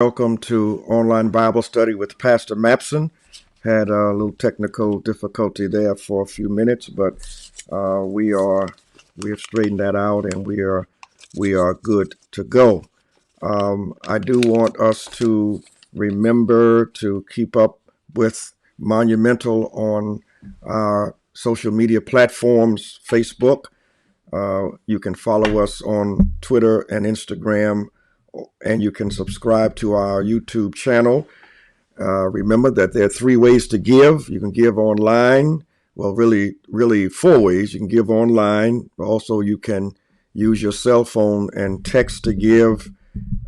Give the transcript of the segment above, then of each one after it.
Welcome to online Bible study with Pastor MAPSON. Had a little technical difficulty there for a few minutes, but we have straightened that out, and we are good to go. I do want us to remember to keep up with Monumental on our social media platforms. Facebook. You can follow us on Twitter and Instagram, and you can subscribe to our YouTube channel. Remember that there are three ways to give. You can give online. Well, really four ways. You can give online. Also, you can use your cell phone and text to give.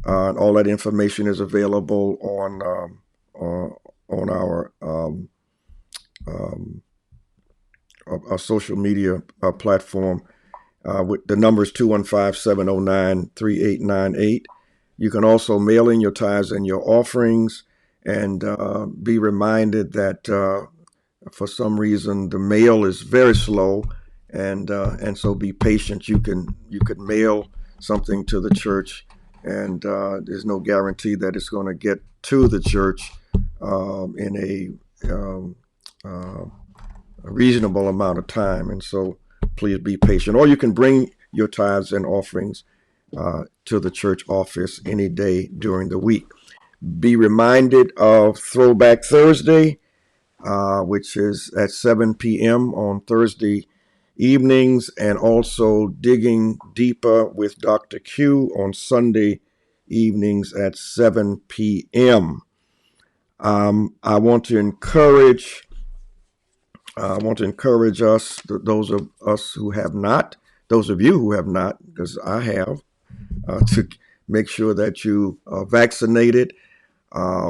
All that information is available on our social media platform. With the number is 215-709-3898. You can also mail in your tithes and your offerings, and be reminded that for some reason the mail is very slow, and so be patient. You could mail something to the church, and there's no guarantee that it's going to get to the church in a reasonable amount of time, and so please be patient. Or you can bring your tithes and offerings to the church office any day during the week. Be reminded of Throwback Thursday, which is at 7 p.m. on Thursday evenings, and also Digging Deeper with Dr. Q on Sunday evenings at 7 p.m. I want to encourage us, those of you who have not, because I have, to make sure that you are vaccinated.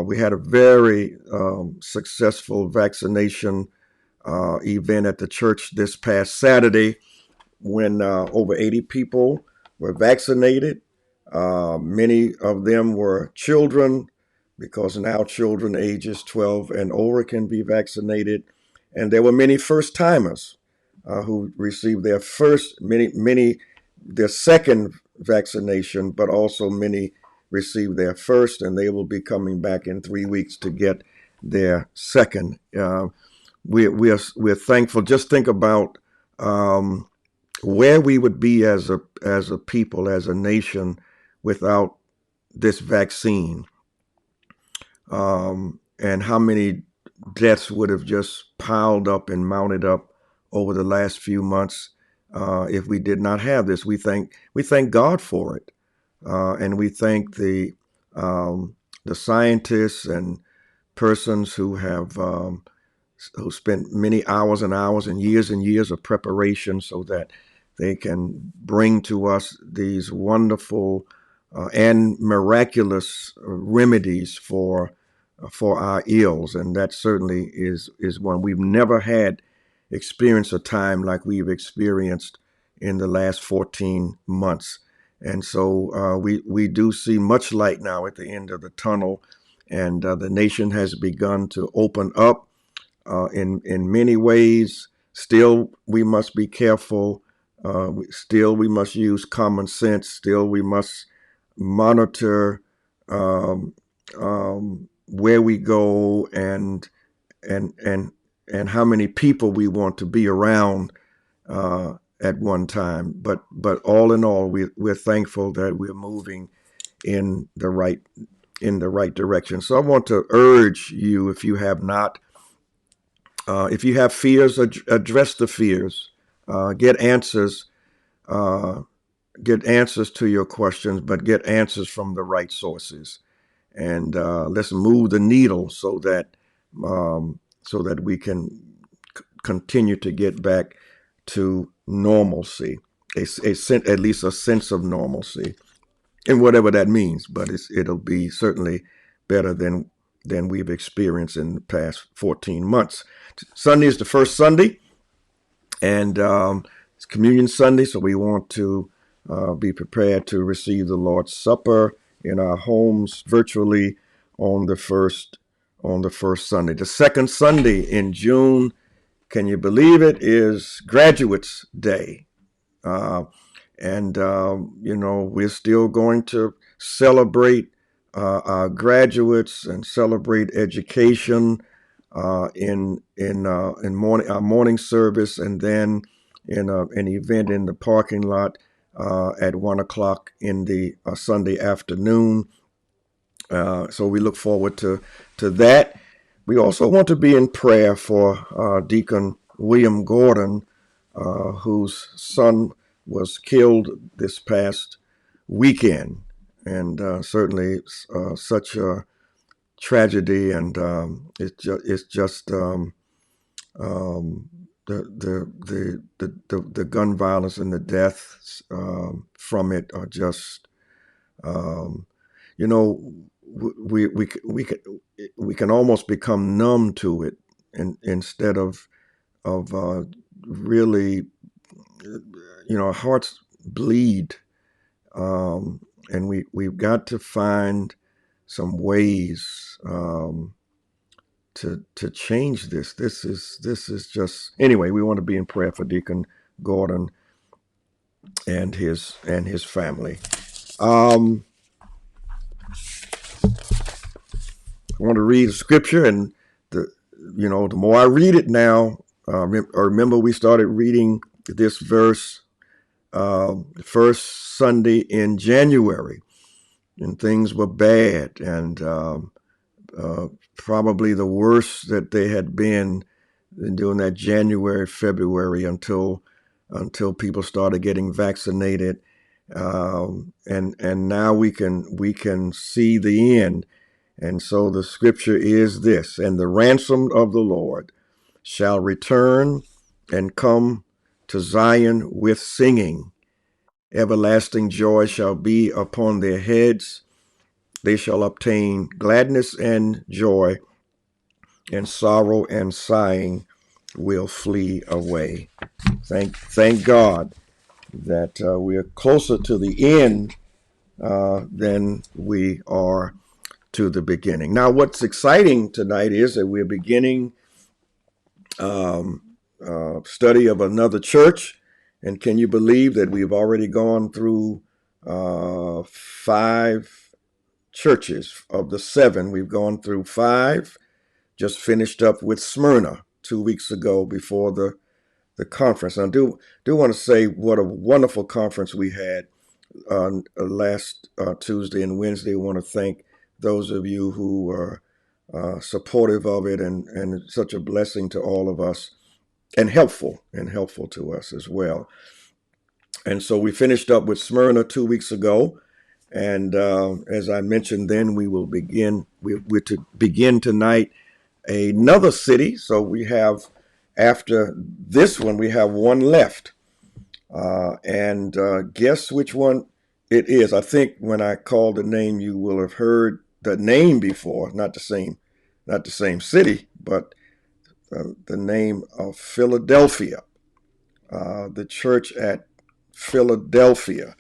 We had a very successful vaccination event at the church this past Saturday when over 80 people were vaccinated. Many of them were children, because now children ages 12 and over can be vaccinated. And there were many first timers who received their their second vaccination, but also many received their first, and they will be coming back in 3 weeks to get their second. We're thankful. Just think about where we would be as a people, as a nation, without this vaccine, and how many deaths would have just piled up and mounted up over the last few months if we did not have this. We thank God for it, and we thank the scientists and persons who have who spent many hours and hours and years of preparation so that they can bring to us these wonderful and miraculous remedies for our ills. And that certainly is one. We've never had experienced a time like we've experienced in the last 14 months. And so we do see much light now at the end of the tunnel, and the nation has begun to open up in many ways. Still, we must be careful. Still, we must use common sense. Still, we must monitor where we go and how many people we want to be around at one time. But all in all, we're thankful that we're moving in the right direction. So I want to urge you, if you have not, if you have fears, address the fears, get answers to your questions, but get answers from the right sources. And let's move the needle so that we can continue to get back to normalcy, at least a sense of normalcy, and whatever that means. But it'll be certainly better than we've experienced in the past 14 months. Sunday is the first Sunday, and it's Communion Sunday, so we want to be prepared to receive the Lord's Supper in our homes virtually on the first Sunday. The second Sunday in June, can you believe it, is Graduates Day. And we're still going to celebrate our graduates and celebrate education in morning our morning service, and then in an event in the parking lot at 1 o'clock in the Sunday afternoon. So we look forward to that. We also want to be in prayer for Deacon William Gordon, whose son was killed this past weekend, and certainly such a tragedy, and it's just the gun violence and the deaths from it are just um, you know we can almost become numb to it, instead of really, our hearts bleed, and we've got to find some ways to change this. This is just, anyway. We want to be in prayer for Deacon Gordon and his family. Um, I want to read a scripture, and the more I read it now, I remember we started reading this verse first Sunday in January, and things were bad, and uh, probably the worst that they had been during that January, February, until people started getting vaccinated, and now we can see the end. And so the scripture is this: and the ransom of the Lord shall return and come to Zion with singing. Everlasting joy shall be upon their heads. They shall obtain gladness and joy, and sorrow and sighing will flee away. Thank God that we are closer to the end than we are to the beginning. Now, what's exciting tonight is that we're beginning study of another church. And can you believe that we've already gone through 5 churches of the 7? We've gone through 5, just finished up with Smyrna 2 weeks ago before the conference. And I do want to say what a wonderful conference we had last Tuesday and Wednesday. I want to thank those of you who were supportive of it, and such a blessing to all of us, and helpful to us as well. And so we finished up with Smyrna 2 weeks ago, and as I mentioned, then we will begin. We're to begin tonight another city. So we have, after this one, we have one left, and guess which one it is. I think when I called the name, you will have heard the name before. Not the same city, but the name of Philadelphia, the church at Philadelphia.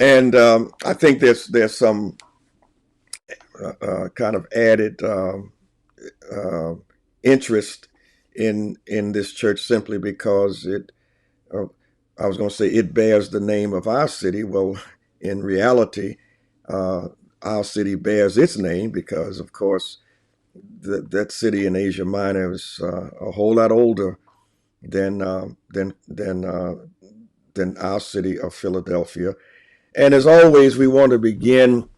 And I think there's some kind of added uh, interest in this church, simply because uh, I was going to say it bears the name of our city. Well, in reality, uh, our city bears its name because, of course, that city in Asia Minor is a whole lot older than than our city of Philadelphia. And as always, we want to begin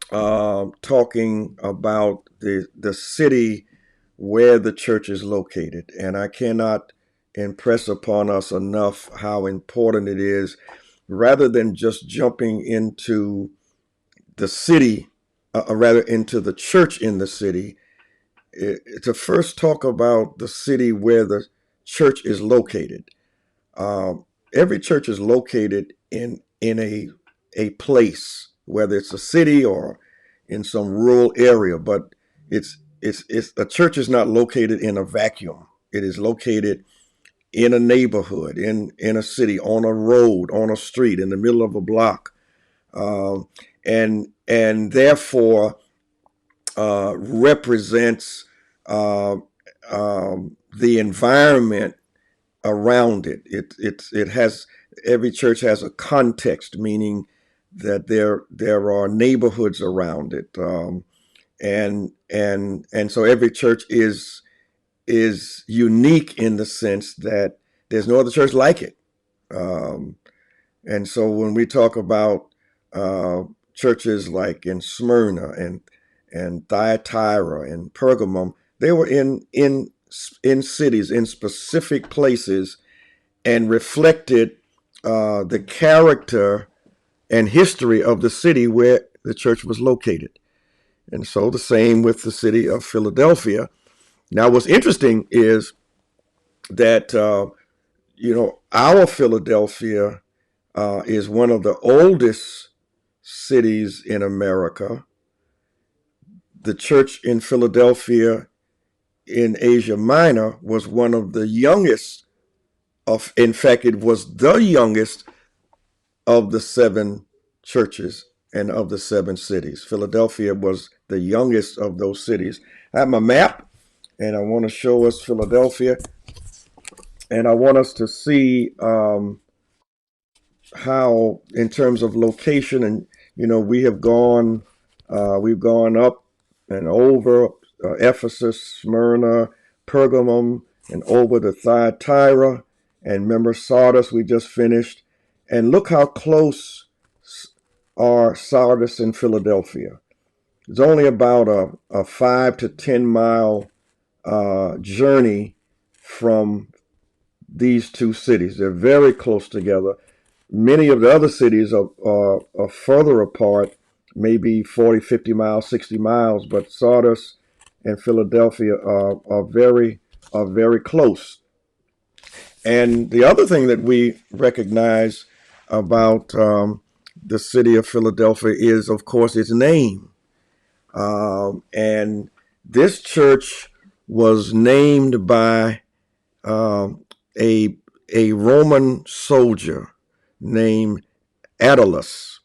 talking about the city where the church is located. And I cannot impress upon us enough how important it is, rather than just jumping into the city, rather into the church in the city, to first talk about the city where the church is located. Um, every church is located in a place, whether it's a city or in some rural area, but it's a church is not located in a vacuum. It is located in a neighborhood, in a city, on a road, on a street, in the middle of a block, um, and therefore represents uh, the environment around it. It has, every church has a context, meaning that there are neighborhoods around it, and so every church is unique in the sense that there's no other church like it. Um, and so when we talk about uh, churches like in Smyrna and Thyatira and Pergamum, they were in cities, in specific places, and reflected the character and history of the city where the church was located. And so the same with the city of Philadelphia. Now, what's interesting is that our Philadelphia is one of the oldest cities in America. The church in Philadelphia in Asia Minor was one of the youngest in fact, it was the youngest of the seven churches and of the seven cities. Philadelphia was the youngest of those cities. I have my map, and I want to show us Philadelphia, and I want us to see how, in terms of location, and we've gone up and over Ephesus, Smyrna, Pergamum, and over to Thyatira, and remember Sardis we just finished, and look how close are Sardis and Philadelphia. It's only about a 5 to 10 mile journey from these two cities. They're very close together. Many of the other cities are further apart, maybe 40, 50 miles, 60 miles, but Sardis and Philadelphia are very close. And the other thing that we recognize about the city of Philadelphia is, of course, its name. And this church was named by a Roman soldier named Attalus,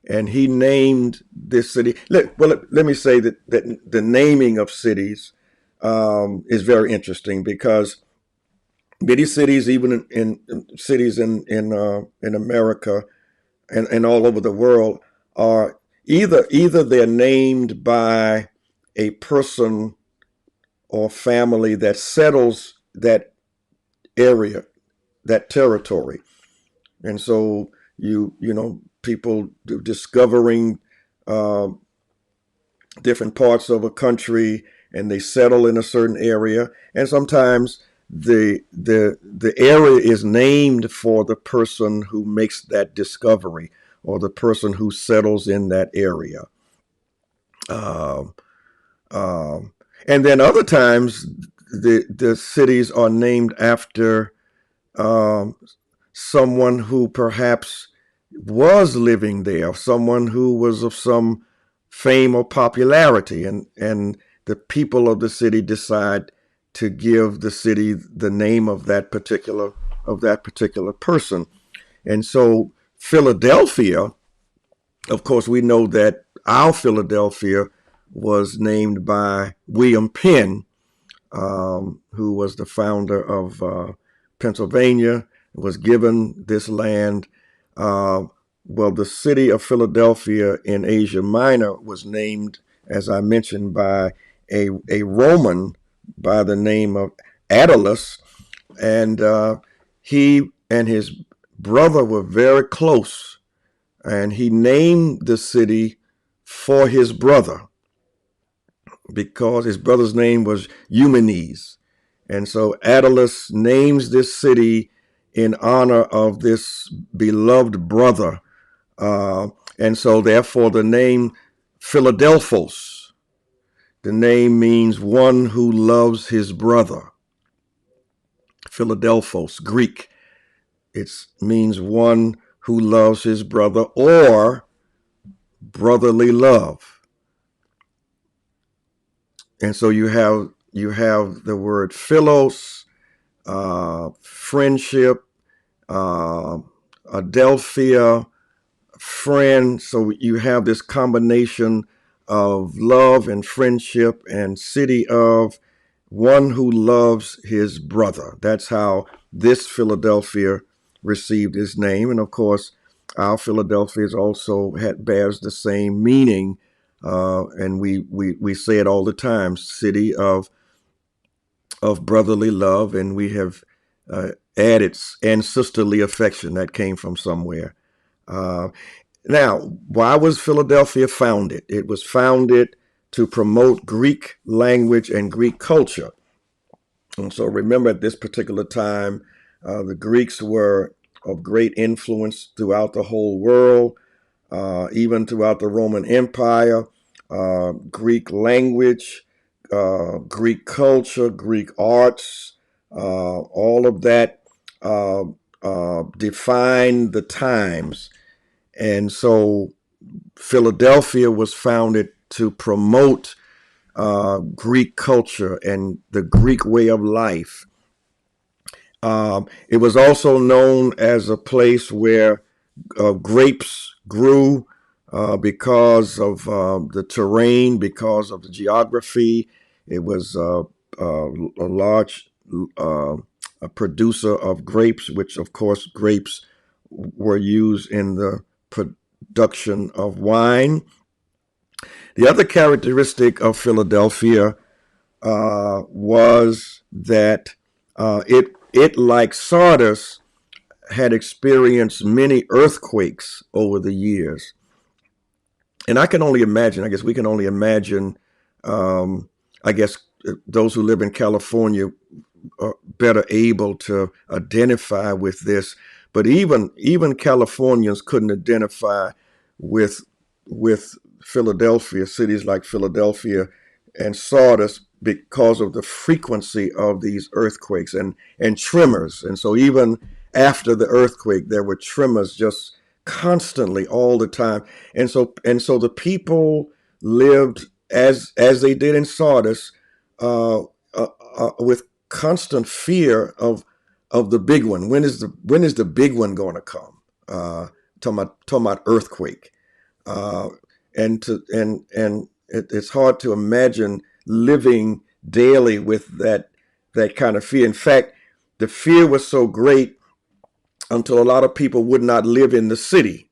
and he named this city. Let me say that the naming of cities is very interesting, because many cities, even in cities in America and all over the world, are either they're named by a person or family that settles that area, that territory. And so people discovering uh, different parts of a country, and they settle in a certain area, and sometimes the area is named for the person who makes that discovery, or the person who settles in that area. Um, um, and then other times the cities are named after um, someone who perhaps was living there, someone who was of some fame or popularity, and the people of the city decide to give the city the name of that particular person. And so Philadelphia, of course, we know that our Philadelphia was named by William Penn, who was the founder of Pennsylvania, was given this land. Uh, well, the city of Philadelphia in Asia Minor was named, as I mentioned, by a Roman by the name of Attalus, and he and his brother were very close, and he named the city for his brother, because his brother's name was Eumenes. And so Attalus names this city in honor of this beloved brother. And so therefore the name Philadelphos, the name means one who loves his brother. Philadelphos, Greek. It means one who loves his brother, or brotherly love. And so you have the word philos, friendship, Adelphia, friend. So you have this combination of love and friendship, and city of one who loves his brother. That's how this Philadelphia received its name. And of course, our Philadelphia is also bears the same meaning, and we say it all the time: city of brotherly love, and we have added and sisterly affection that came from somewhere. Uh, Now, why was Philadelphia founded? It was founded to promote Greek language and Greek culture. And so remember, at this particular time, the Greeks were of great influence throughout the whole world, even throughout the Roman Empire. Greek language, Greek culture, Greek arts, all of that uh, defined the times. And so Philadelphia was founded to promote Greek culture and the Greek way of life. It was also known as a place where grapes grew because of the terrain, because of the geography. It was a large a producer of grapes, which, of course, grapes were used in the production of wine. The other characteristic of Philadelphia was that it, like Sardis, had experienced many earthquakes over the years. And I can only imagine, I guess we can only imagine, I guess those who live in California are better able to identify with this. But even Californians couldn't identify with with Philadelphia, cities like Philadelphia and Sardis, because of the frequency of these earthquakes and tremors. And so even after the earthquake, there were tremors just constantly all the time. And so the people lived as they did in Sardis, uh, with constant fear of the big one. When is the big one going to come? Talking about earthquake, uh, and it's hard to imagine living daily with that kind of fear. In fact, the fear was so great until a lot of people would not live in the city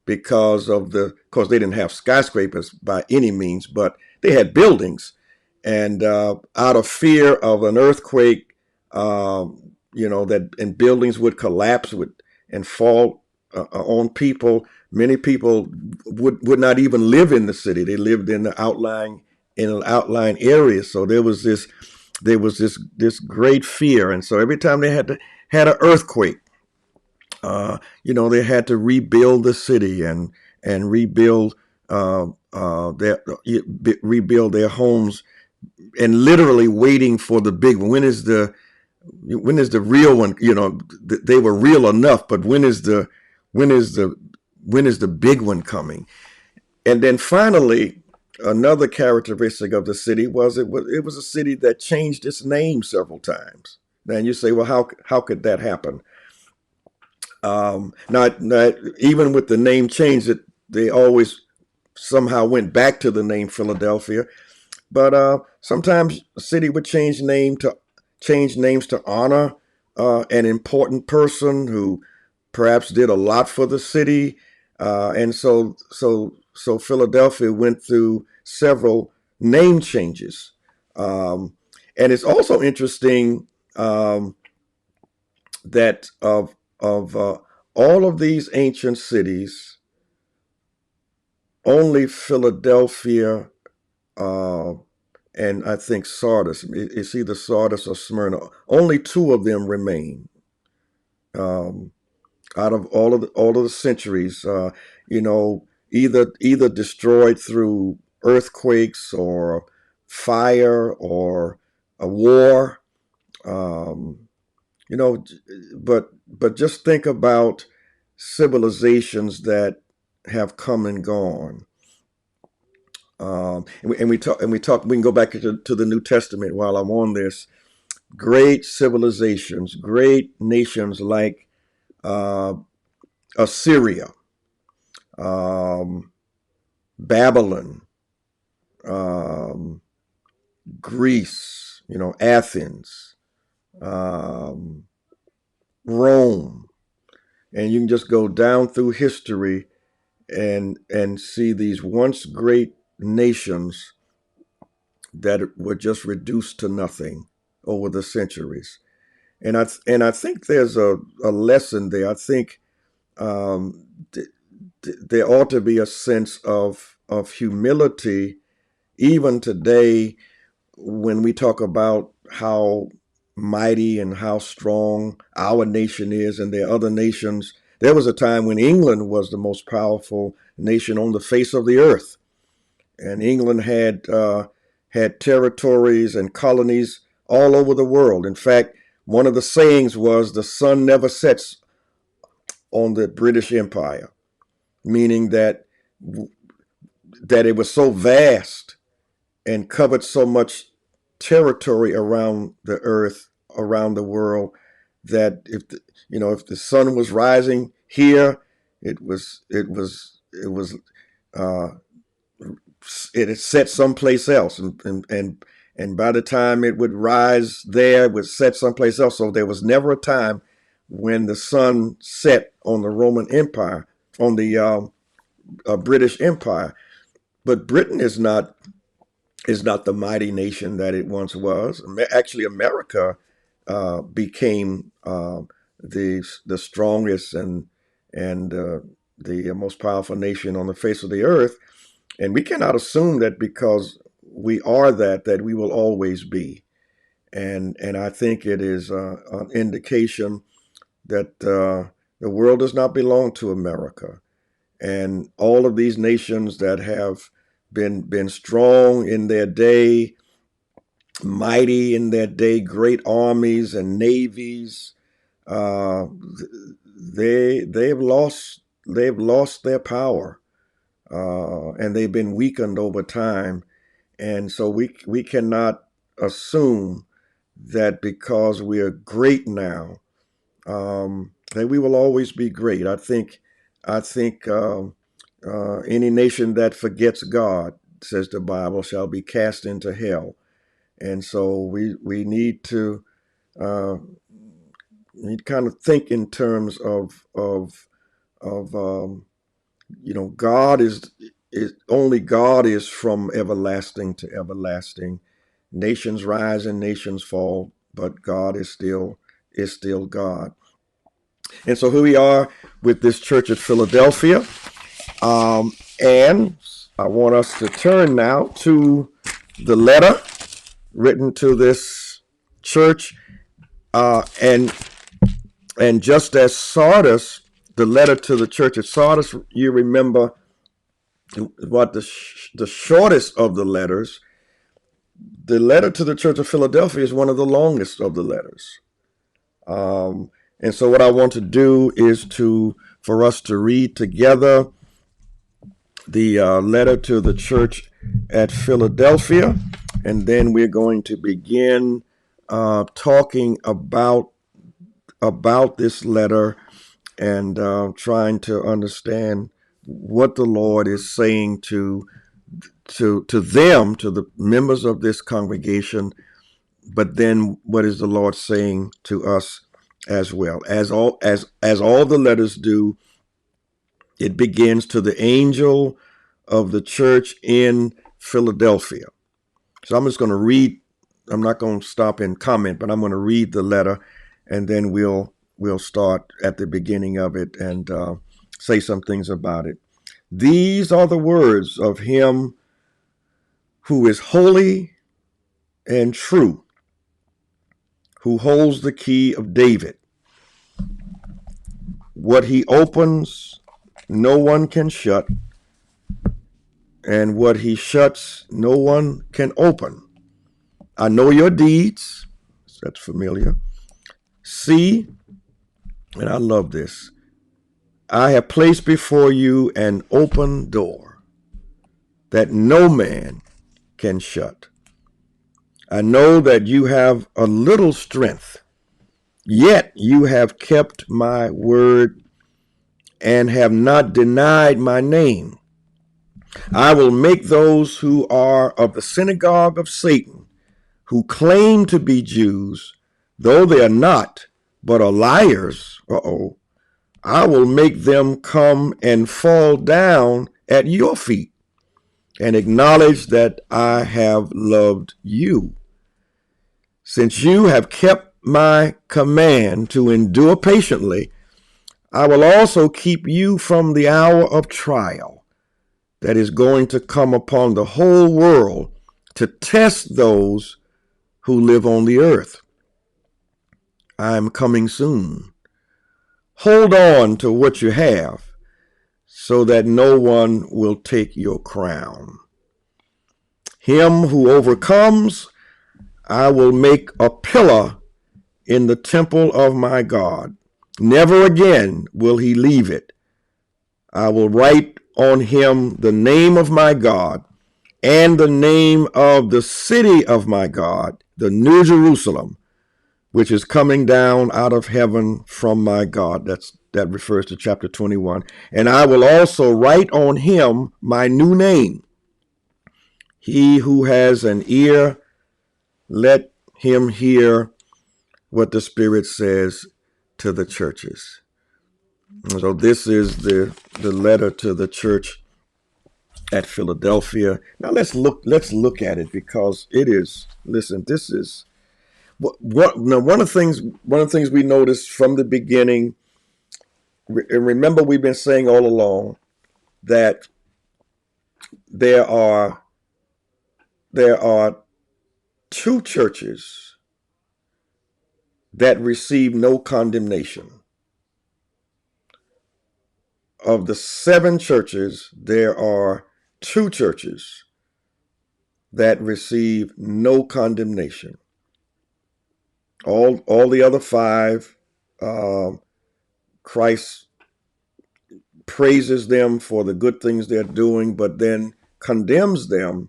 because of course they didn't have skyscrapers by any means, but they had buildings, and out of fear of an earthquake, that and buildings would collapse and fall on people. Many people would not even live in the city. They lived in an outlying area. So there was this great fear, and so every time they had an earthquake, they had to rebuild the city and rebuild their homes, and literally waiting for the big one. When is the real one? They were real enough, but when is the when is the big one coming? And then finally, another characteristic of the city was it was a city that changed its name several times. And you say, well, how could that happen? Not even with the name change, that they always somehow went back to the name Philadelphia. But sometimes a city would change names to honor an important person who perhaps did a lot for the city, and so Philadelphia went through several name changes. And it's also interesting, that of all of these ancient cities, only Philadelphia, uh, and I think Sardis, it's either Sardis or Smyrna. Only two of them remain, um, out of all of the centuries. Either destroyed through earthquakes or fire or a war. Um, you know, but just think about civilizations that have come and gone. And we talk. We can go back to the New Testament while I'm on this. Great civilizations, great nations like uh, Assyria, um, Babylon, um, Greece, Athens, um, Rome. And you can just go down through history and see these once great nations that were just reduced to nothing over the centuries. And I think there's a lesson there. I think um, there ought to be a sense of humility even today when we talk about how mighty and how strong our nation is and there are other nations. There was a time when England was the most powerful nation on the face of the earth, and England had territories and colonies all over the world. In fact, one of the sayings was the sun never sets on the British Empire, meaning that it was so vast and covered so much territory around the earth, around the world, that if the sun was rising here, uh, it had set someplace else, and by the time it would rise there, it would set someplace else. So there was never a time when the sun set on the Roman Empire, on the British Empire. But Britain is not the mighty nation that it once was. Actually, America became the strongest and the most powerful nation on the face of the earth. And we cannot assume that because we are that we will always be. And I think it is an indication that the world does not belong to America. And all of these nations that have been strong in their day, mighty in their day, great armies and navies, uh, they've lost their power, and they've been weakened over time. And so we cannot assume that because we are great now, that we will always be great. I think any nation that forgets God, says the Bible, shall be cast into hell. And so we uh, need to kind of think in terms of God is only God is from everlasting to everlasting. Nations rise and nations fall, but God is still God. And so here we are with this church at Philadelphia. And I want us to turn now to the letter written to this church. And just as Sardis, the letter to the church at Sardis, you remember what the shortest of the letters. The letter to the church of Philadelphia is one of the longest of the letters. And so what I want to do is for us to read together the letter to the church at Philadelphia, and then we're going to begin talking about this letter and trying to understand what the Lord is saying to them, to the members of this congregation, but then what is the Lord saying to us as well? As all the letters do, it begins to the angel of the church in Philadelphia. So I'm just going to read. I'm not going to stop and comment, but I'm going to read the letter, and then we'll start at the beginning of it and say some things about it. These are the words of him who is holy and true, who holds the key of David. What he opens, no one can shut, and what he shuts, no one can open. I know your deeds. That's familiar. See, and I love this, I have placed before you an open door that no man can shut. I know that you have a little strength, yet you have kept my word and have not denied my name. I will make those who are of the synagogue of Satan, who claim to be Jews, though they are not, but are liars, I will make them come and fall down at your feet and acknowledge that I have loved you. Since you have kept my command to endure patiently, I will also keep you from the hour of trial that is going to come upon the whole world to test those who live on the earth. I am coming soon. Hold on to what you have so that no one will take your crown. Him who overcomes, I will make a pillar in the temple of my God. Never again will he leave it. I will write on him the name of my God and the name of the city of my God, the New Jerusalem, which is coming down out of heaven from my God. That refers to chapter 21. And I will also write on him my new name. He who has an ear, let him hear what the Spirit says to the churches. So this is the letter to the church at Philadelphia. Now let's look at it, because it is, listen, this is what now one of the things we noticed from the beginning. And remember, we've been saying all along that there are there are two churches that receive no condemnation. Of the seven churches, there are two churches that receive no condemnation. All the other five, Christ praises them for the good things they're doing, but then condemns them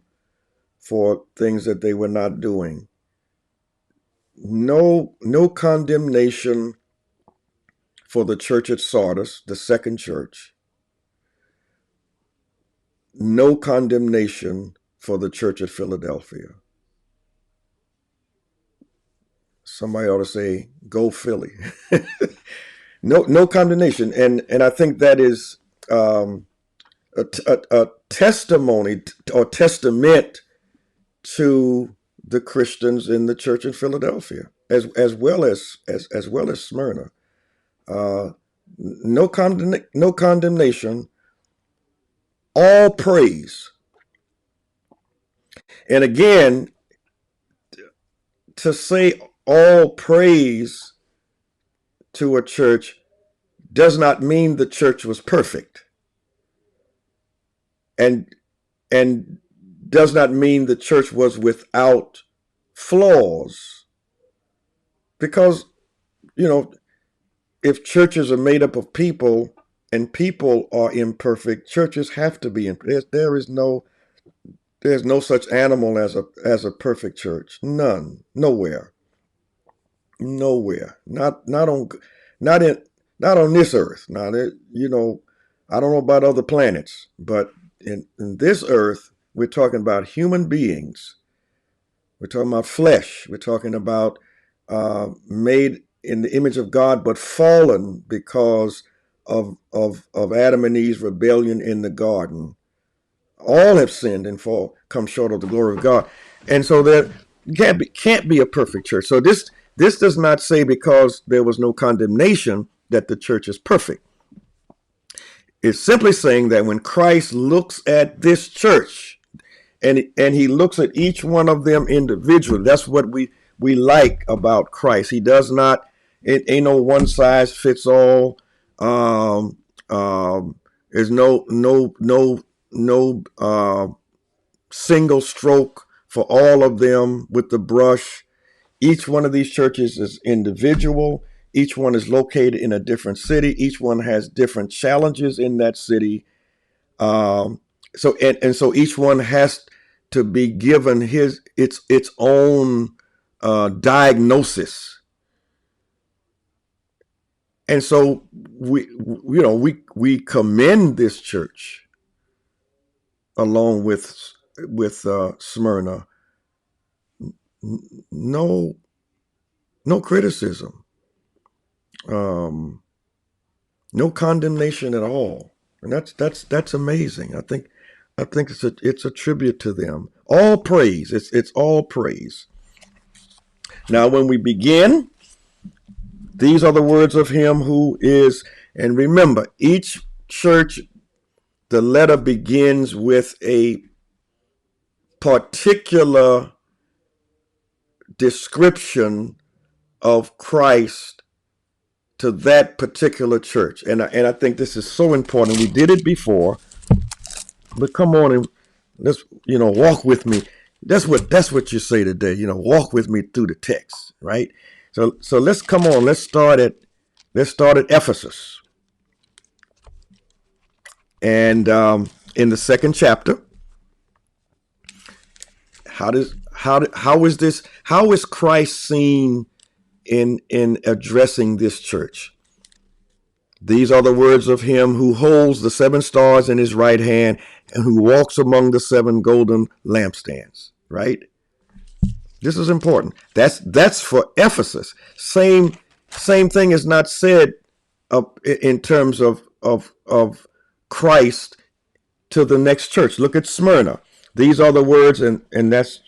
for things that they were not doing. No condemnation for the church at Sardis, the second church. No condemnation for the church at Philadelphia. Somebody ought to say, "Go Philly." No condemnation, and I think that is a testimony or testament to the Christians in the church in Philadelphia, as well as Smyrna. No condemnation, all praise. And again, to say all praise to a church does not mean the church was perfect, and and does not mean the church was without flaws, because you know if churches are made up of people and people are imperfect, churches have to be imperfect. There's no such animal as a perfect church. None. Nowhere. Nowhere. Not in not on this earth. Now that I don't know about other planets, but in this earth, we're talking about human beings. We're talking about flesh. We're talking about made in the image of God, but fallen because of Adam and Eve's rebellion in the garden. All have sinned and come short of the glory of God, and so there can't be a perfect church. So this does not say because there was no condemnation that the church is perfect. It's simply saying that when Christ looks at this church, and he looks at each one of them individually. That's what we like about Christ. He does not. It ain't no one size fits all. Um, there's no single stroke for all of them with the brush. Each one of these churches is individual. Each one is located in a different city. Each one has different challenges in that city. So each one has to be given its own diagnosis. And so we commend this church along with Smyrna. No criticism. No condemnation at all. And that's amazing. I think it's a tribute to them. All praise. It's all praise. Now when we begin, these are the words of him who is, and remember, each church, the letter begins with a particular description of Christ to that particular church. And I think this is so important. We did it before, but come on and let's, walk with me. That's what you say today, walk with me through the text, right? So let's come on, let's start at Ephesus. And in the second chapter, how is Christ seen in addressing this church? These are the words of him who holds the 7 stars in his right hand and who walks among the 7 golden lampstands, right? This is important. That's for Ephesus. Same thing is not said in terms of Christ to the next church. Look at Smyrna. These are the words, and that's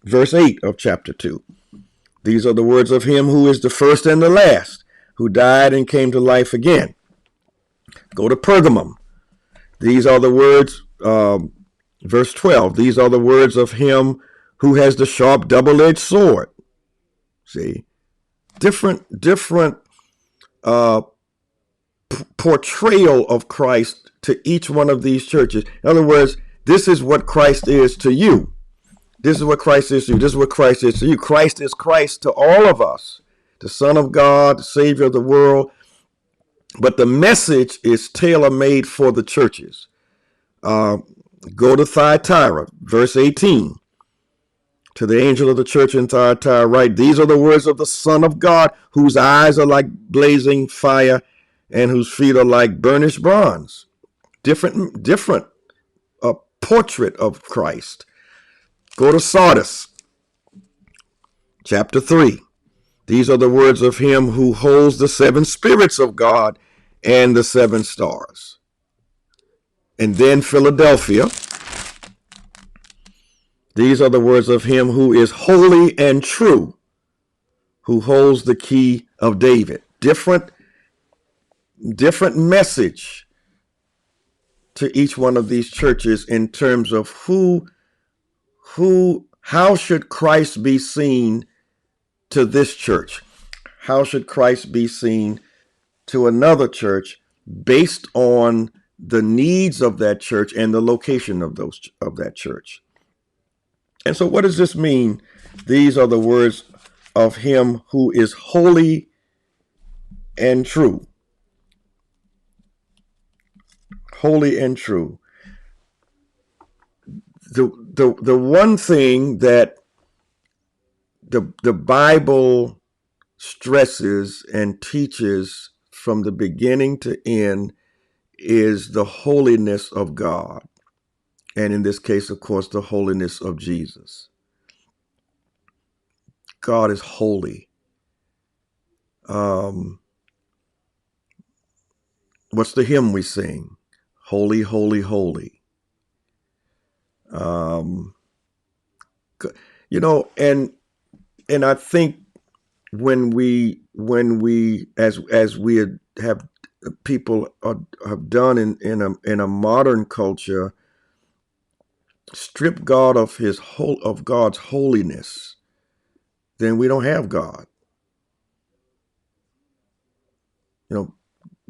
verse 8 of chapter 2. These are the words of him who is the first and the last, who died and came to life again. Go to Pergamum. These are the words, verse 12. These are the words of him who has the sharp double-edged sword. See, different portrayal of Christ to each one of these churches. In other words, this is what Christ is to you. This is what Christ is to you. This is what Christ is to you. Christ is Christ to all of us, the Son of God, the Savior of the world. But the message is tailor-made for the churches. Go to Thyatira, verse 18. To the angel of the church in Thyatira write, these are the words of the Son of God, whose eyes are like blazing fire and whose feet are like burnished bronze. Different portrait of Christ. Go to Sardis, chapter 3. These are the words of him who holds the 7 spirits of God and the 7 stars. And then Philadelphia. These are the words of him who is holy and true, who holds the key of David. Different message to each one of these churches in terms of how should Christ be seen to this church? How should Christ be seen to another church based on the needs of that church and the location of that church? And so what does this mean? These are the words of him who is holy and true. Holy and true. The one thing that the Bible stresses and teaches from the beginning to end is the holiness of God. And in this case, of course, the holiness of Jesus. God is holy. What's the hymn we sing? Holy, holy, holy. And I think when we as we have people have done in a modern culture, strip God of God's holiness, then we don't have God.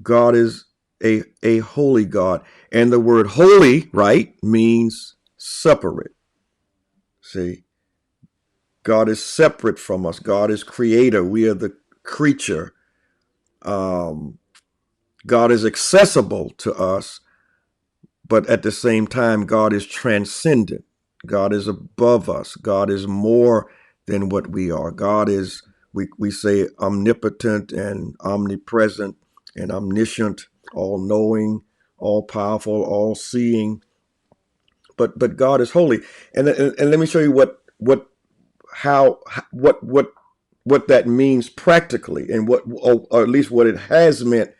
God is a holy God, and the word holy, right, means separate. See, God is separate from us. God is creator. We are the creature. God is accessible to us, but at the same time, God is transcendent. God is above us. God is more than what we are. God is, we say, omnipotent and omnipresent and omniscient, all-knowing, all-powerful, all-seeing. But God is holy. And let me show you what that means practically, and or at least what it has meant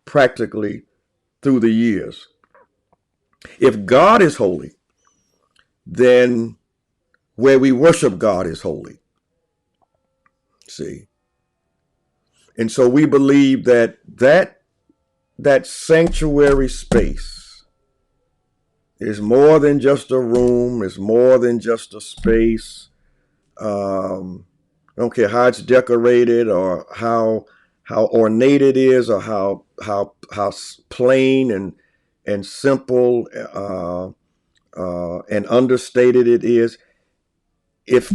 practically through the years. If God is holy, then where we worship God is holy. See? And so we believe that sanctuary space is more than just a room, it's more than just a space. I don't care how it's decorated or how ornate it is or how plain and simple and understated it is. If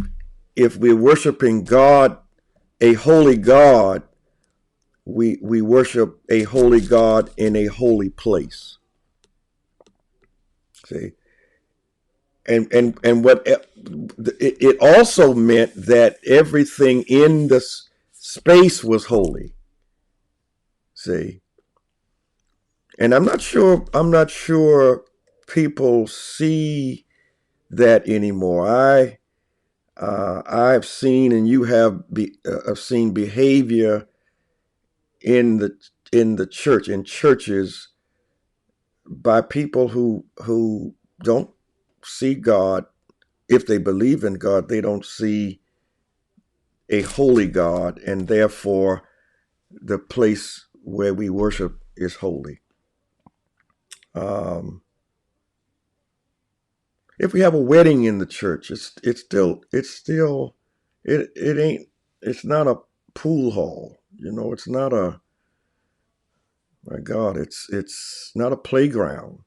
we're worshiping God, a holy God, we worship a holy God in a holy place. See, and what it also meant that everything in the space was holy. See, and I'm not sure people see that anymore. I've seen, and you have seen behavior in the church, in churches, by people who don't see God. If they believe in God, they don't see a holy God, and therefore the place where we worship is holy. If we have a wedding in the church, it ain't, it's not a pool hall. It's not my God, it's not a playground.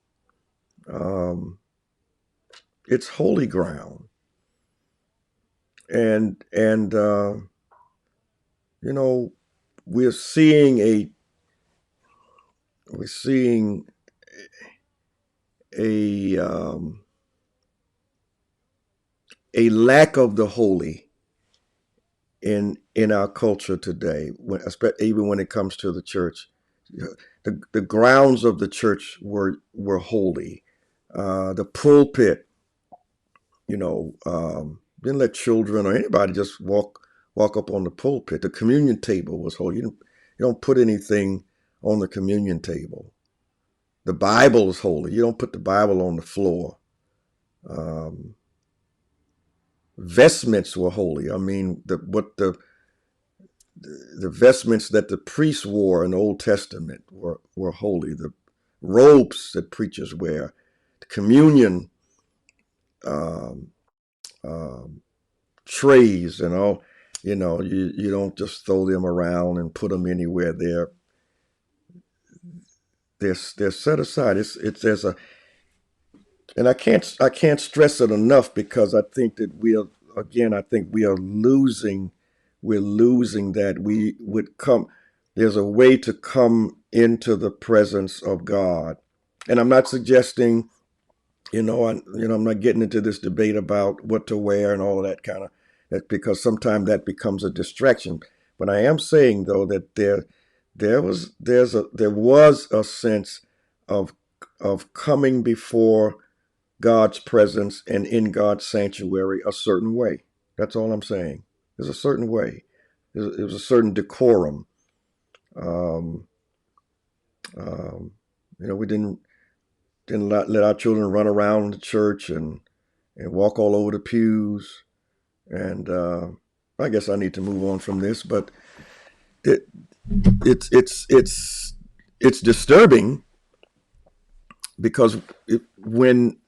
It's holy ground, and you know we're seeing a a lack of the holy in our culture today, even when it comes to the church. The grounds of the church were holy. The pulpit, didn't let children or anybody just walk up on the pulpit. The communion table was holy. You don't put anything on the communion table. The Bible is holy. You don't put the Bible on the floor. Vestments were holy. I mean, the vestments that the priests wore in the Old Testament were holy. The robes that preachers wear, the communion um, um, trays and all, you don't just throw them around and put them anywhere. They're set aside. It's there's a and I can't stress it enough, because I think that I think we're losing that. We would come There's a way to come into the presence of God. And I'm not suggesting, I'm not getting into this debate about what to wear and all of that kind of that, because sometimes that becomes a distraction. But I am saying, though, that there was a sense of coming before God's presence and in God's sanctuary a certain way. That's all I'm saying. There's a certain way. There was a certain decorum. Um, we didn't let our children run around the church and walk all over the pews. And I guess I need to move on from this, but it it's disturbing, because when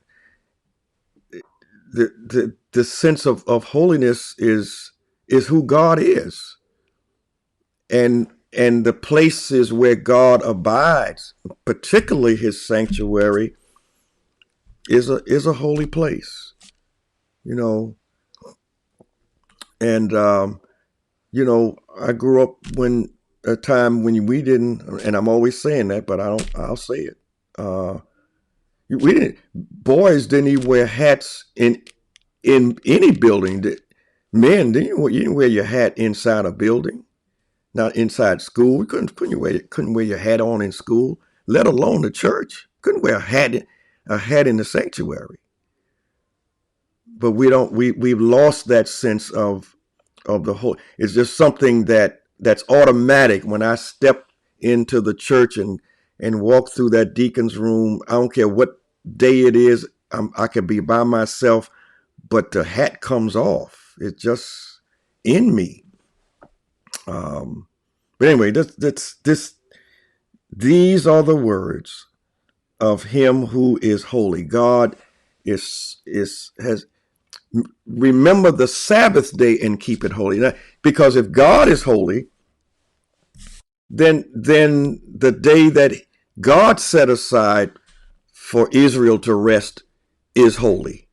the sense of holiness is who God is, and the places where God abides, particularly His sanctuary, is a holy place, and I grew up when a time when we didn't, and I'm always saying that, but I'll say it. We didn't. Boys didn't even wear hats in any building. Men you didn't wear your hat inside a building, not inside school. We couldn't wear your hat on in school, let alone the church. Couldn't wear a hat in the sanctuary. But we've lost that sense of the whole. It's just something that's automatic when I step into the church and walk through that deacon's room. I don't care what day it is. I could be by myself, but the hat comes off. It's just in me. But anyway, these are the words of him who is holy. God has remember the Sabbath day and keep it holy. Now, because if God is holy, then the day that God set aside for Israel to rest is holy.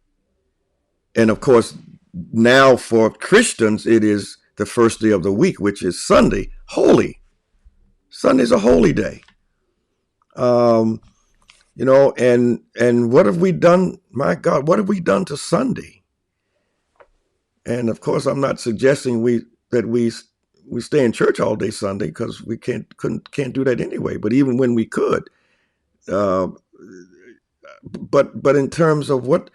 And of course, now for Christians, it is the first day of the week, which is Sunday, holy. Sunday's a holy day. And what have we done? My God, what have we done to Sunday? And of course, I'm not suggesting we stay in church all day Sunday, because we can't do that anyway. But even when we could, uh, but in terms of what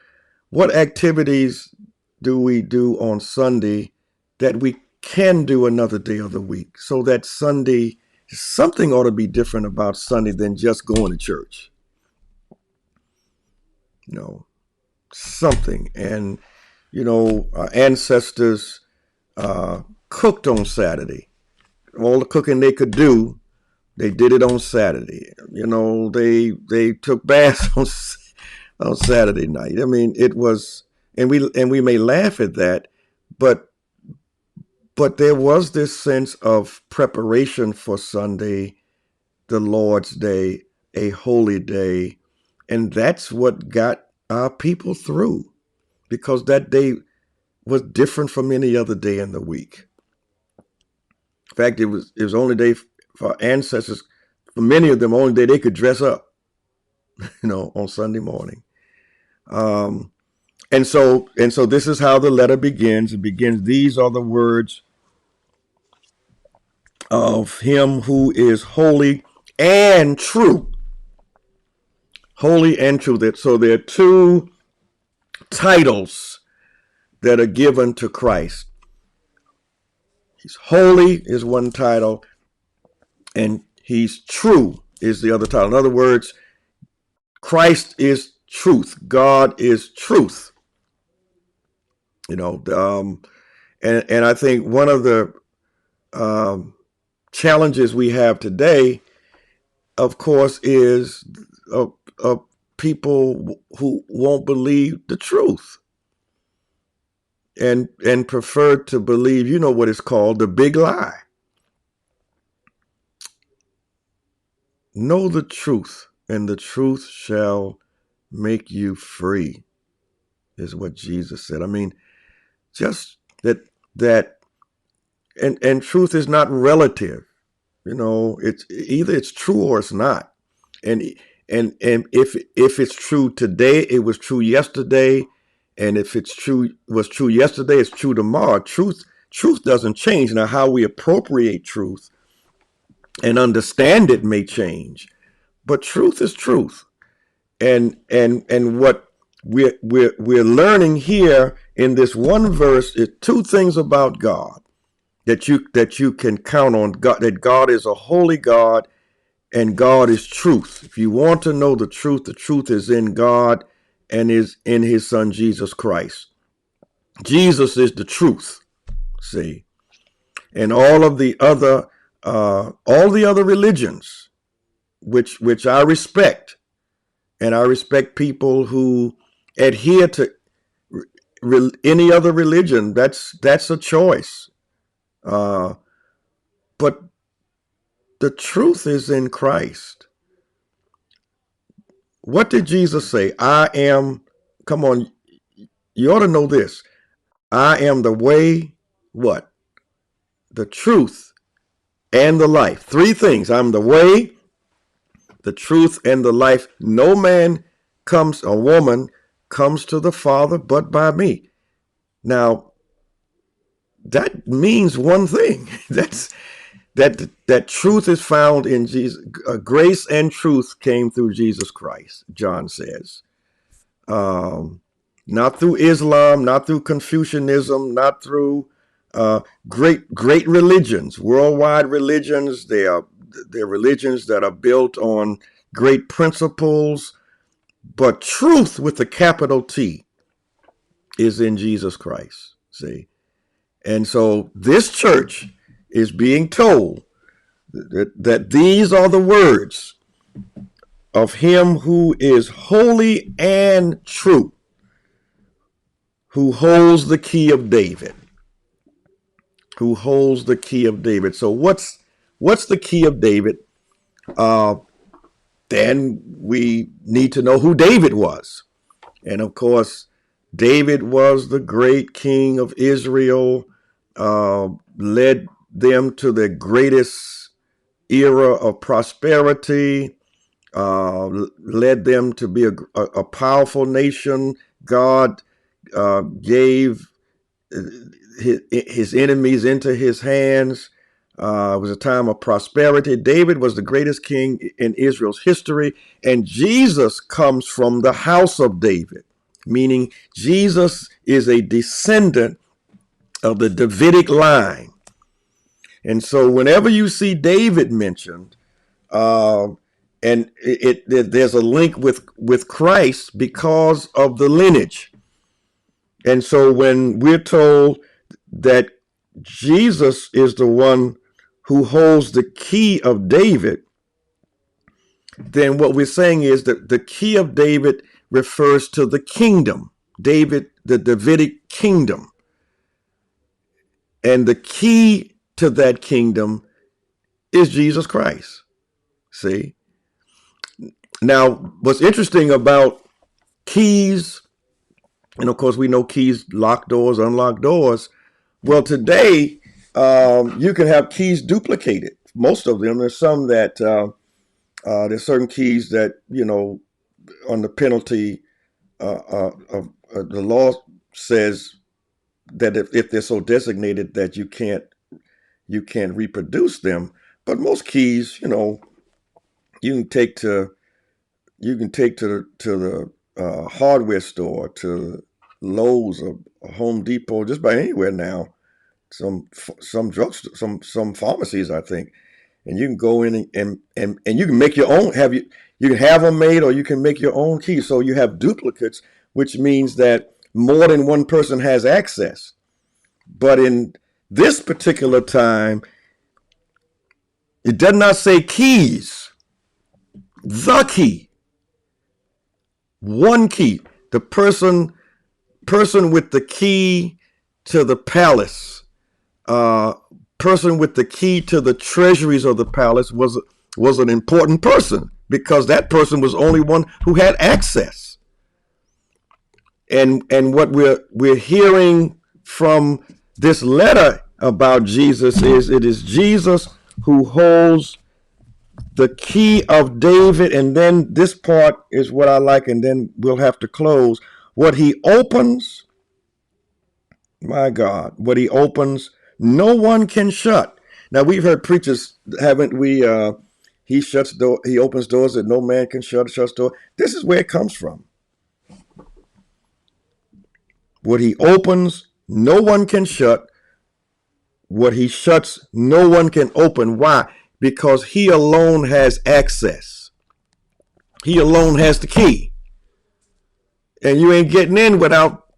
activities do we do on Sunday that we can do another day of the week, so that Sunday, something ought to be different about Sunday than just going to church. Something. And our ancestors cooked on Saturday. All the cooking they could do, they did it on Saturday. They took baths on Saturday night. I mean, it was, and we may laugh at that, but there was this sense of preparation for Sunday, the Lord's Day, a holy day, and that's what got our people through, because that day was different from any other day in the week. In fact, it was only day for our ancestors, for many of them, only day they could dress up, on Sunday morning. And so this is how the letter begins. It begins, these are the words of him who is holy and true. Holy and true. So there are two titles that are given to Christ. He's holy is one title, and he's true is the other title. In other words, Christ is truth. God is truth. And I think one of the challenges we have today, of course, is people who won't believe the truth and prefer to believe, what is called the big lie. Know the truth, and the truth shall make you free, is what Jesus said. I mean, just that and truth is not relative. It's either it's true or it's not. And if it's true today, it was true yesterday. And if was true yesterday, it's true tomorrow. Truth doesn't change. Now, how we appropriate truth and understand it may change, but truth is truth. And what we're learning here in this one verse is two things about God that you can count on. God, that God is a holy God, and God is truth. If you want to know the truth is in God and is in his son, Jesus Christ. Jesus is the truth, see? And all the other religions, which I respect, and I respect people who adhere to any other religion. That's a choice. But the truth is in Christ. What did Jesus say? I am, come on, you ought to know this. I am the way, what? The truth and the life. Three things. I'm the way, the truth, and the life. No man a woman comes to the Father but by me. Now, that means one thing. That truth is found in Jesus. Grace and truth came through Jesus Christ, John says. Not through Islam, not through Confucianism, not through great religions, worldwide religions. They are They're religions that are built on great principles, but truth with a capital T is in Jesus Christ. See? And so this church is being told that these are the words of him who is holy and true, who holds the key of David. Who holds the key of David. So what's the key of David? Then we need to know who David was. And of course, David was the great king of Israel, led them to the greatest era of prosperity, led them to be a powerful nation. God gave his enemies into his hands. It was a time of prosperity. David was the greatest king in Israel's history, and Jesus comes from the house of David, meaning Jesus is a descendant of the Davidic line. And so whenever you see David mentioned, and there's a link with Christ because of the lineage. And so when we're told that Jesus is the one who holds the key of David, then what we're saying is that the key of David refers to the kingdom, David, the Davidic kingdom. And the key to that kingdom is Jesus Christ. See? Now, what's interesting about keys, and of course we know keys lock doors, unlock doors. Well, today you can have keys duplicated. Most of them. There's some that there's certain keys that, on the penalty of the law says that if they're so designated that you can't reproduce them. But most keys, you can take to the hardware store, to Lowe's or Home Depot, just about anywhere now. Some drugstore, some pharmacies, I think, and you can go in and you can make your own. You can have them made, or you can make your own keys. So you have duplicates, which means that more than one person has access. But in this particular time, it does not say keys. The key, one key, the person with the key to the palace, person with the key to the treasuries of the palace was an important person, because that person was only one who had access. And what we're hearing from this letter about Jesus is it is Jesus who holds the key of David. And then this part is what I like, and then we'll have to close. What he opens, my God, what he opens, no one can shut. Now, we've heard preachers, haven't we? He opens doors that no man can shut, shuts door. This is where it comes from. What he opens, no one can shut. What he shuts, no one can open. Why? Because he alone has access. He alone has the key. And you ain't getting in without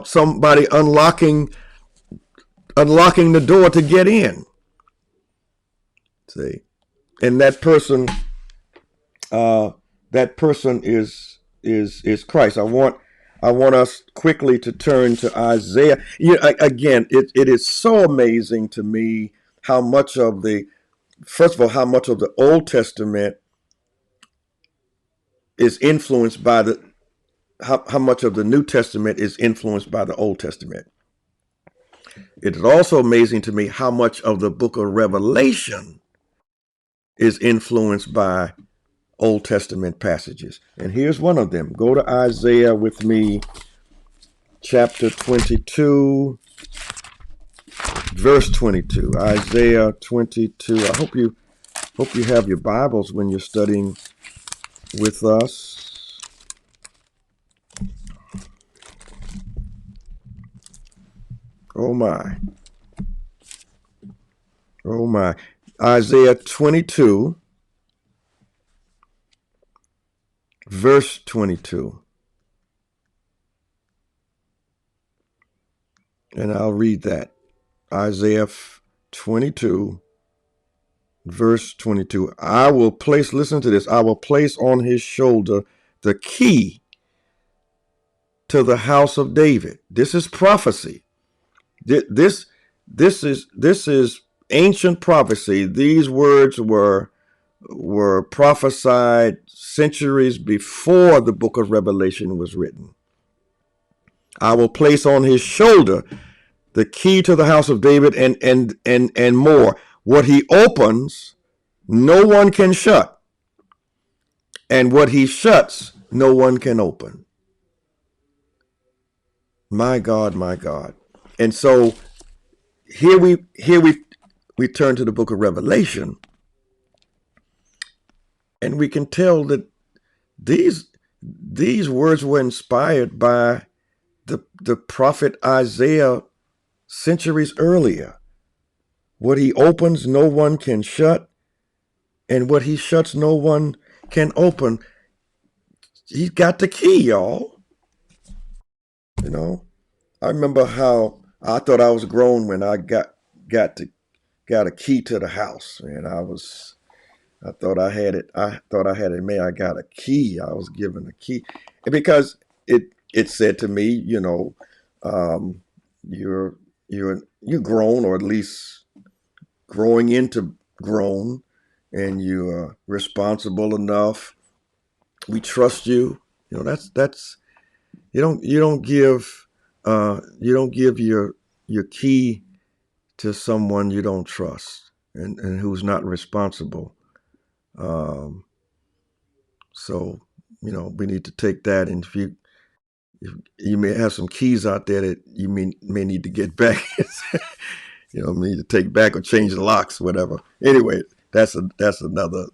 somebody unlocking the door to get in. See? And that person is Christ. I want us quickly to turn to Isaiah. Again, it is so amazing to me how much of the Old Testament is influenced by how much of the New Testament is influenced by the Old Testament. It is also amazing to me how much of the book of Revelation is influenced by Old Testament passages. And here's one of them. Go to Isaiah with me, chapter 22, verse 22. Isaiah 22. I hope you have your Bibles when you're studying with us. Oh my. Isaiah 22, verse 22. And I'll read that. Isaiah 22, verse 22. I will place, listen to this, I will place on his shoulder the key to the house of David. This is prophecy. This is ancient prophecy. These words were prophesied centuries before the book of Revelation was written. I will place on his shoulder the key to the house of David and more. What he opens, no one can shut, and what he shuts, no one can open. My God, my God. And so here we turn to the book of Revelation, and we can tell that these words were inspired by the prophet Isaiah centuries earlier. What he opens, no one can shut, and what he shuts, no one can open. He's got the key, y'all. You know, I remember how I thought I was grown when I got a key to the house, and I thought I had it. I thought I had it made. I got a key. I was given a key because it said to me, um, you're you're grown, or at least growing into grown, and you're responsible enough. We trust you. That's you don't give your key to someone you don't trust and who's not responsible. Um, so we need to take that, and if you may have some keys out there that you may need to get back. Need to take back or change the locks, whatever. Anyway, that's another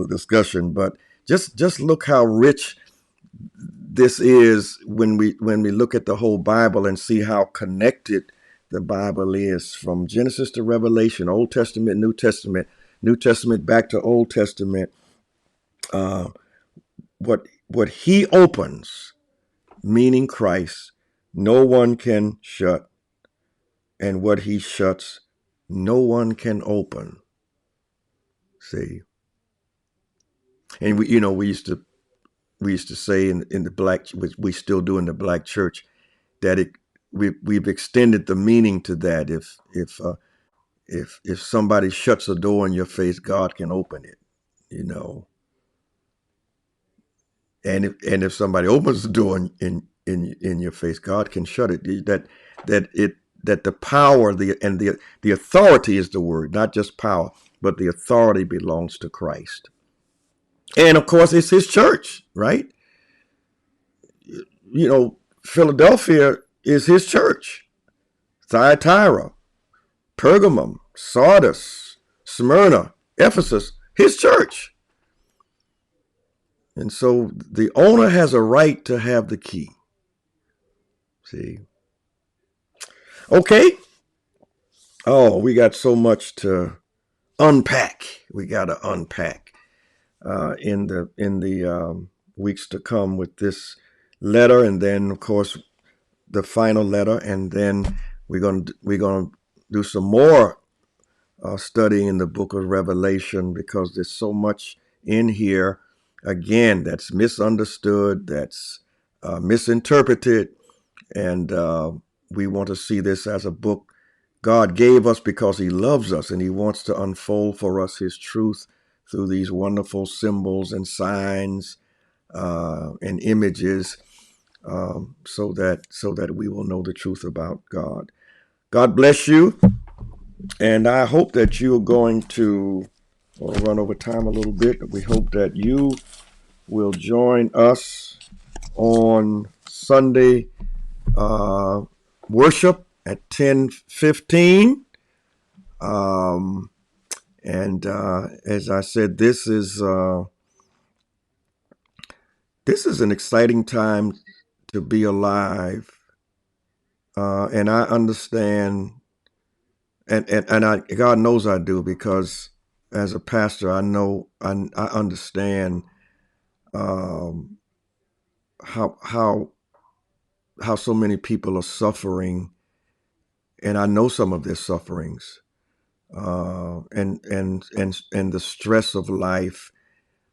discussion. But just look how rich this is when we look at the whole Bible and see how connected the Bible is, from Genesis to Revelation, Old Testament, New Testament back to Old Testament. Uh, what he opens, meaning Christ, no one can shut, and what he shuts, no one can open. See, and we used to say in the black, which we still do in the black church, that we've extended the meaning to that. If somebody shuts a door in your face, God can open it. You know, and if somebody opens the door in your face, God can shut it. That the power, the authority is the word, not just power, but the authority belongs to Christ. And of course, it's his church, right? Philadelphia is his church. Thyatira, Pergamum, Sardis, Smyrna, Ephesus, his church. And so the owner has a right to have the key. See? Okay. Oh, we got so much to unpack. We got to unpack in the weeks to come with this letter, and then of course the final letter, and then we're gonna do some more studying in the book of Revelation, because there's so much in here, again, that's misunderstood, that's misinterpreted, and we want to see this as a book God gave us because he loves us, and he wants to unfold for us his truth through these wonderful symbols and signs and images, so that we will know the truth about God. God bless you. And I hope that you're going to run over time a little bit. We hope that you will join us on Sunday worship at 10:15. And as I said, this is an exciting time to be alive. And I understand God knows I do, because as a pastor, I know I understand um, how so many people are suffering, and I know some of their sufferings, and the stress of life.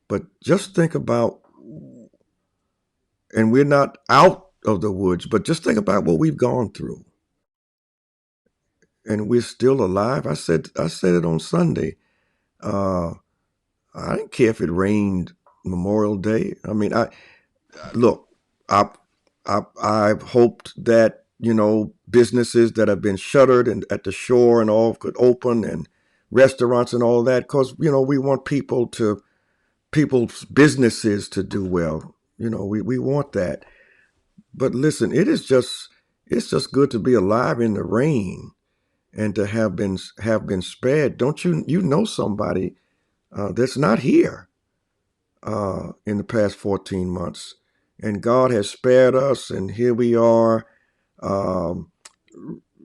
But just think about, and we're not out of the woods, but just think about what we've gone through, and we're still alive. I said it on Sunday. Uh, I didn't care if it rained Memorial Day. I mean, I look, I, I've hoped that, businesses that have been shuttered and at the shore and all could open, and restaurants and all that, because we want people's businesses to do well. We want that. But listen, it's just good to be alive in the rain, and to have been spared. Don't you know somebody that's not here in the past 14 months. And God has spared us, and here we are, um,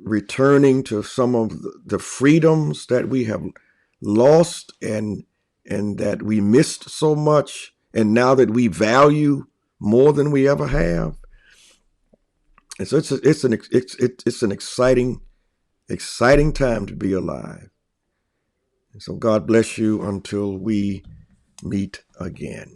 returning to some of the freedoms that we have lost, and that we missed so much, and now that we value more than we ever have. And so it's an exciting time to be alive. And so God bless you until we meet again.